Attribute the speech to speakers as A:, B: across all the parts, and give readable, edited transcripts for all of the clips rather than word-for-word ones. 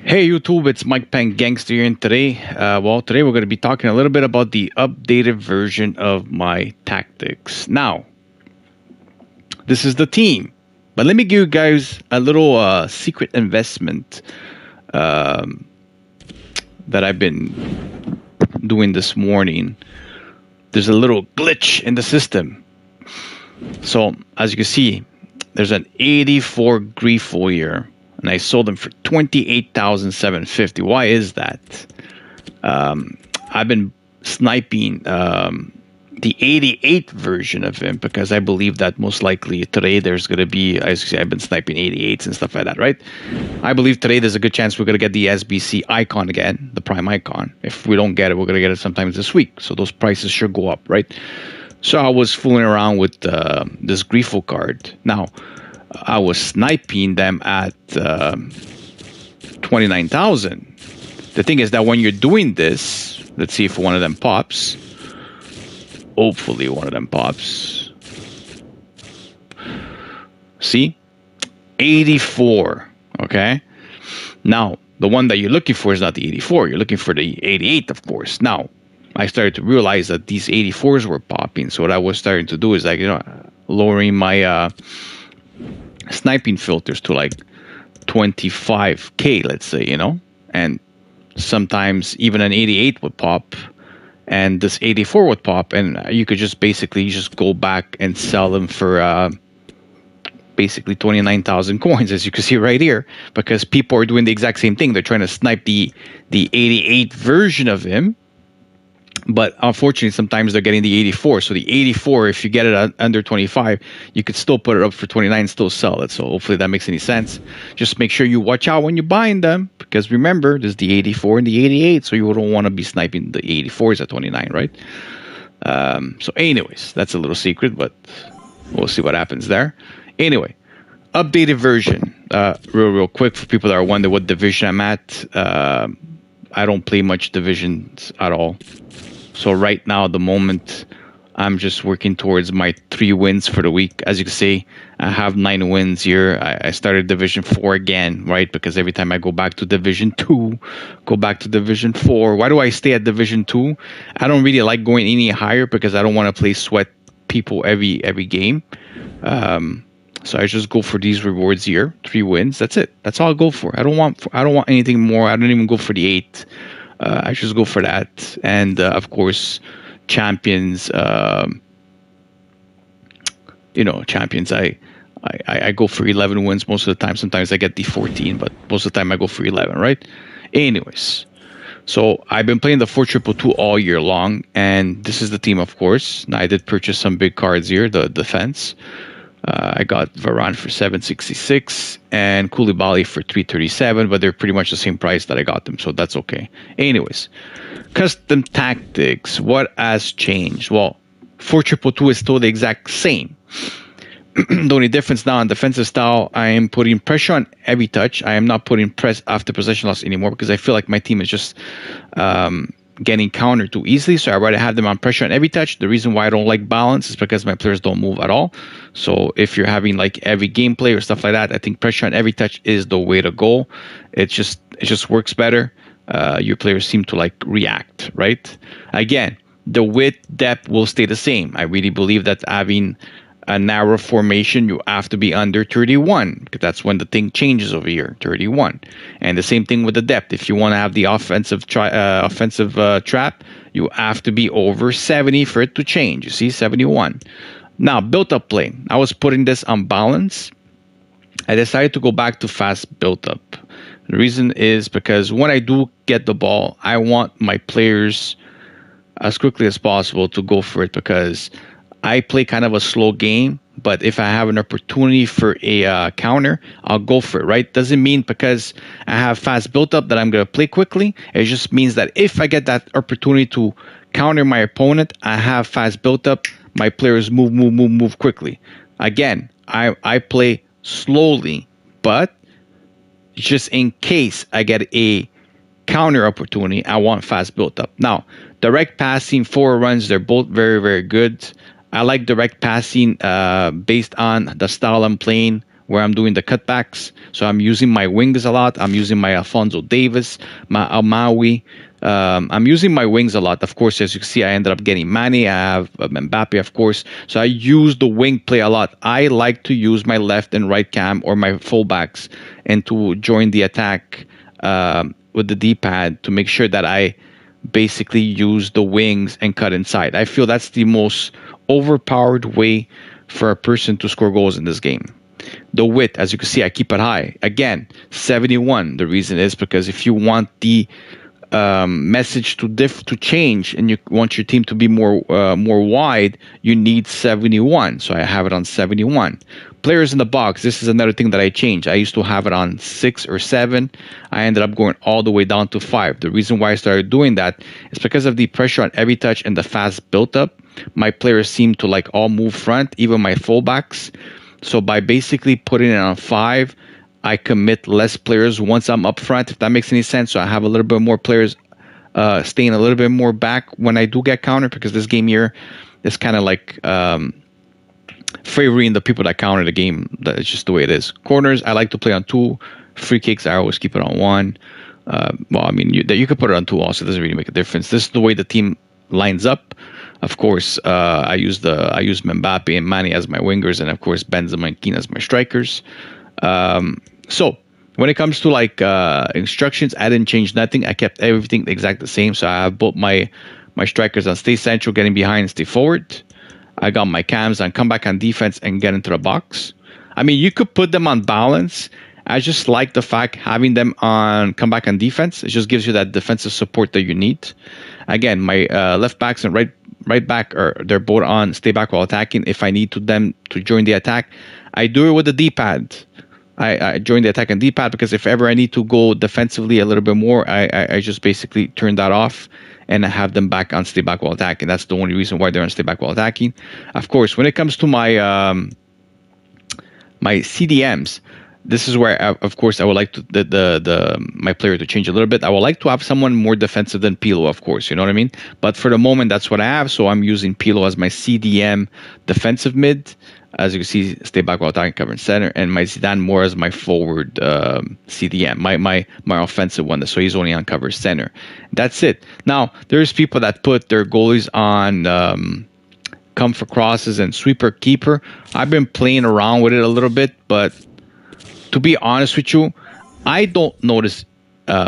A: Hey YouTube, it's Mike Pang Gangster here, and today, today we're going to be talking a little bit about the updated version of my tactics. Now, this is the team, but let me give you guys a little secret investment that I've been doing this morning. There's a little glitch in the system. So, as you can see, there's an 84 Grifo here. And I sold them for $28,750. Why is that? I've been sniping the 88 version of him because I believe that most likely today there's going to be, as you see, I've been sniping 88s and stuff like that, right? I believe today there's a good chance we're going to get the SBC icon again, the prime icon. If we don't get it, we're going to get it sometimes this week. So those prices should go up, right? So I was fooling around with this Grifo card. Now, I was sniping them at 29,000. The thing is that when you're doing this, let's see if one of them pops. Hopefully one of them pops. See? 84. Okay? Now, the one that you're looking for is not the 84. You're looking for the 88, of course. Now, I started to realize that these 84s were popping. So what I was starting to do is lowering my sniping filters to like 25k, let's say, and sometimes even an 88 would pop and this 84 would pop, and you could just basically just go back and sell them for basically 29,000 coins, as you can see right here, because people are doing the exact same thing. They're trying to snipe the 88 version of him, but unfortunately, sometimes they're getting the 84. So the 84, if you get it under 25, you could still put it up for 29 and still sell it. So hopefully that makes any sense. Just make sure you watch out when you're buying them, because remember, there's the 84 and the 88. So you don't want to be sniping the 84s at 29, right? So anyways, that's a little secret, but we'll see what happens there. Anyway, updated version. Real quick for people that are wondering what division I'm at. I don't play much divisions at all. So right now, at the moment, I'm just working towards my 3 wins for the week. As you can see, I have 9 wins here. I started Division 4 again, right? Because every time I go back to Division 2, go back to Division 4. Why do I stay at Division 2? I don't really like going any higher because I don't want to play sweat people every game. So I just go for these rewards here, 3 wins. That's it. That's all I go for. I don't want anything more. I don't even go for the 8. I just go for that, and of course, champions. Champions. I go for 11 wins most of the time. Sometimes I get the 14, but most of the time I go for 11. Right? Anyways, so I've been playing the 4-2-2 all year long, and this is the team, of course. Now I did purchase some big cards here. The defense. I got Varane for 766 and Koulibaly for 337, but they're pretty much the same price that I got them, so that's okay. Anyways, custom tactics. What has changed? Well, 4-2-2 is still the exact same. The only difference now in defensive style, I am putting pressure on every touch. I am not putting press after possession loss anymore because I feel like my team is just getting countered too easily, so I'd rather have them on pressure on every touch. The reason why I don't like balance is because my players don't move at all. So if you're having like every gameplay or stuff like that, I think pressure on every touch is the way to go. It just works better. Your players seem to like react, right? Again, the width depth will stay the same. I really believe that having a narrow formation, you have to be under 31, because that's when the thing changes over here, 31. And the same thing with the depth. If you want to have the offensive trap, you have to be over 70 for it to change. You see, 71. Now, built-up play. I was putting this on balance. I decided to go back to fast built-up. The reason is because when I do get the ball, I want my players as quickly as possible to go for it, because I play kind of a slow game, but if I have an opportunity for a counter, I'll go for it, right? Doesn't mean because I have fast built up that I'm going to play quickly. It just means that if I get that opportunity to counter my opponent, I have fast built up, my players move quickly. Again, I play slowly, but just in case I get a counter opportunity, I want fast built up. Now, direct passing, 4 runs, they're both very, very good. I like direct passing based on the style I'm playing where I'm doing the cutbacks. So I'm using my wings a lot. I'm using my Alfonso Davis, my Maui. I'm using my wings a lot. Of course, as you can see, I ended up getting Manny. I have Mbappe, of course. So I use the wing play a lot. I like to use my left and right cam or my fullbacks and to join the attack with the D-pad to make sure that I basically use the wings and cut inside. I feel that's the most overpowered way for a person to score goals in this game. The width, as you can see, I keep it high. Again, 71. The reason is because if you want the message to change and you want your team to be more wide, you need 71. So I have it on 71. Players in the box, this is another thing that I changed. I used to have it on 6 or 7. I ended up going all the way down to 5. The reason why I started doing that is because of the pressure on every touch and the fast build up. My players seem to like all move front, even my fullbacks. So by basically putting it on 5, I commit less players once I'm up front, if that makes any sense. So I have a little bit more players staying a little bit more back when I do get countered, because this game here is kind of like favoring the people that counter the game. That's just the way it is. Corners, I like to play on 2. Free kicks, I always keep it on 1. Well, I mean, you could put it on 2 also. It doesn't really make a difference. This is the way the team lines up. Of course, I use Mbappe and Manny as my wingers, and of course Benzema and Keane as my strikers. So when it comes to like instructions, I didn't change nothing. I kept everything exact the same. So I have both my strikers on stay central, getting behind, stay forward. I got my cams on come back on defense and get into the box. I mean, you could put them on balance. I just like the fact having them on come back on defense. It just gives you that defensive support that you need. Again, my left backs and right back they're both on stay back while attacking. If I need them to join the attack, I do it with the D-pad. I join the attack on D-pad because if ever I need to go defensively a little bit more, I just basically turn that off and I have them back on stay back while attacking. That's the only reason why they're on stay back while attacking. Of course, when it comes to my my CDMs, this is where, of course, I would like to my player to change a little bit. I would like to have someone more defensive than Pilo, of course. You know what I mean? But for the moment, that's what I have. So I'm using Pilo as my CDM defensive mid. As you can see, stay back while attacking, cover in center, and my Zidane more as my forward CDM, my offensive one. So he's only on cover center. That's it. Now there's people that put their goalies on come for crosses and sweeper keeper. I've been playing around with it a little bit, but to be honest with you, I don't notice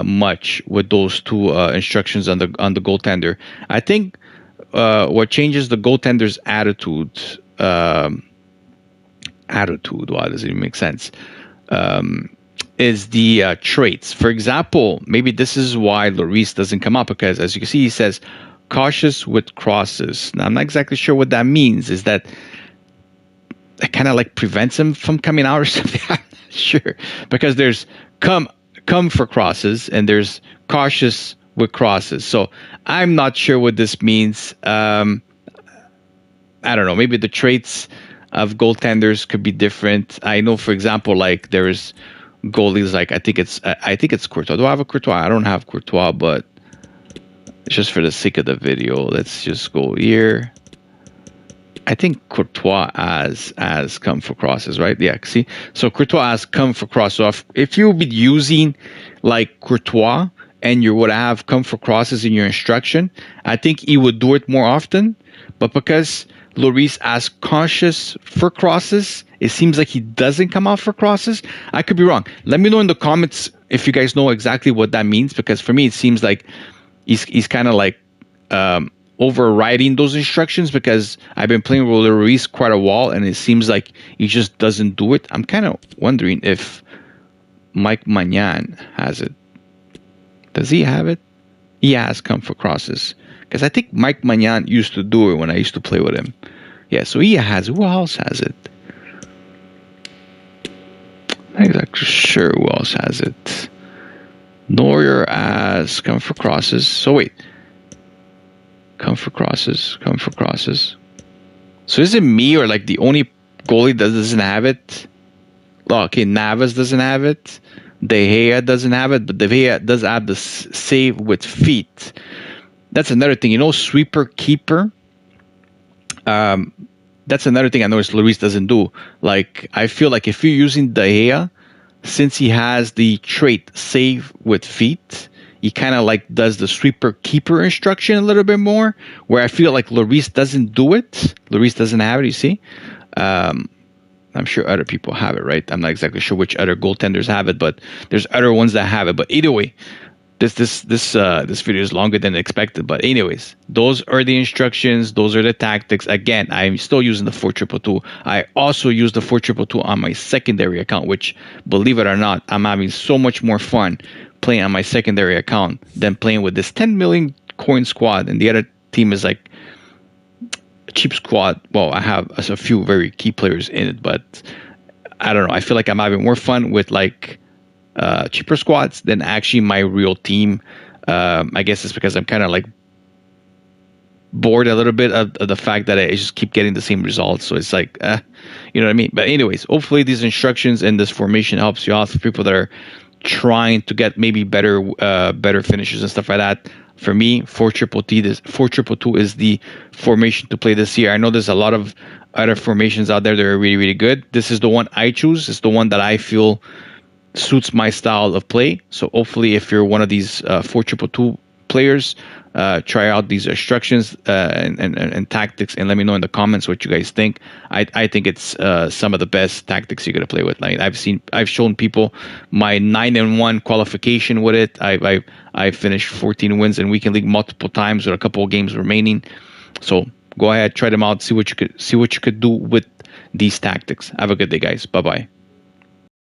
A: much with those two instructions on the goaltender. I think what changes the goaltender's attitude. Why does it even make sense? Is the traits. For example, maybe this is why Lloris doesn't come up, because as you can see, he says cautious with crosses. Now, I'm not exactly sure what that means. Is that it kind of like prevents him from coming out or something? I'm not sure, because there's come for crosses and there's cautious with crosses. So I'm not sure what this means. I don't know. Maybe the traits of goaltenders could be different. I know, for example, like there's goalies like I think it's Courtois. Do I have a Courtois? I don't have Courtois, but just for the sake of the video, let's just go here. I think Courtois as come for crosses, right? Yeah, see? So Courtois has come for cross. So if you would be using like Courtois and you would have come for crosses in your instruction, I think he would do it more often. But because Lloris as cautious for crosses, it seems like he doesn't come out for crosses. I could be wrong. Let me know in the comments if you guys know exactly what that means, because for me it seems like he's kind of like overriding those instructions, because I've been playing with Lloris quite a while and it seems like he just doesn't do it. I'm kind of wondering if Mike Magnan has it. Does he have it? He has come for crosses. Because I think Mike Magnan used to do it when I used to play with him. Yeah, so he has. Who else has it? I'm not exactly sure who else has it. Neuer has come for crosses. So wait. Come for crosses. So is it me or like the only goalie that doesn't have it? Oh, okay, Navas doesn't have it. De Gea doesn't have it, but De Gea does have the save with feet. That's another thing, sweeper keeper. The that's another thing I noticed Lloris doesn't do. Like, I feel like if you're using De Gea, since he has the trait save with feet, he kind of like does the sweeper keeper instruction a little bit more, where I feel like Lloris doesn't do it. Lloris doesn't have it, you see. I'm sure other people have it, right? I'm not exactly sure which other goaltenders have it, but there's other ones that have it. But either way, this video is longer than expected. But anyways, those are the instructions. Those are the tactics. Again, I'm still using the 4-2-2. I also use the 4-2-2 on my secondary account, which, believe it or not, I'm having so much more fun playing on my secondary account than playing with this 10 million coin squad, and the other team is like a cheap squad. Well, I have a few very key players in it, but I don't know. I feel like I'm having more fun with like cheaper squads than actually my real team. I guess it's because I'm kind of like bored a little bit of the fact that I just keep getting the same results. So it's like, you know what I mean? But anyways, hopefully these instructions and this formation helps you out for people that are trying to get maybe better finishes and stuff like that. For me, 4-2-2 is the formation to play this year. I know there's a lot of other formations out there that are really, really good. This is the one I choose. It's the one that I feel suits my style of play. So hopefully, if you're one of these 4-2-2 players, try out these instructions and tactics, and let me know in the comments what you guys think. I think it's some of the best tactics you're gonna play with. Like I've shown people my 9-1 qualification with it. I finished 14 wins in weekend league multiple times with a couple of games remaining. So go ahead, try them out, see what you could do with these tactics. Have a good day, guys. Bye bye.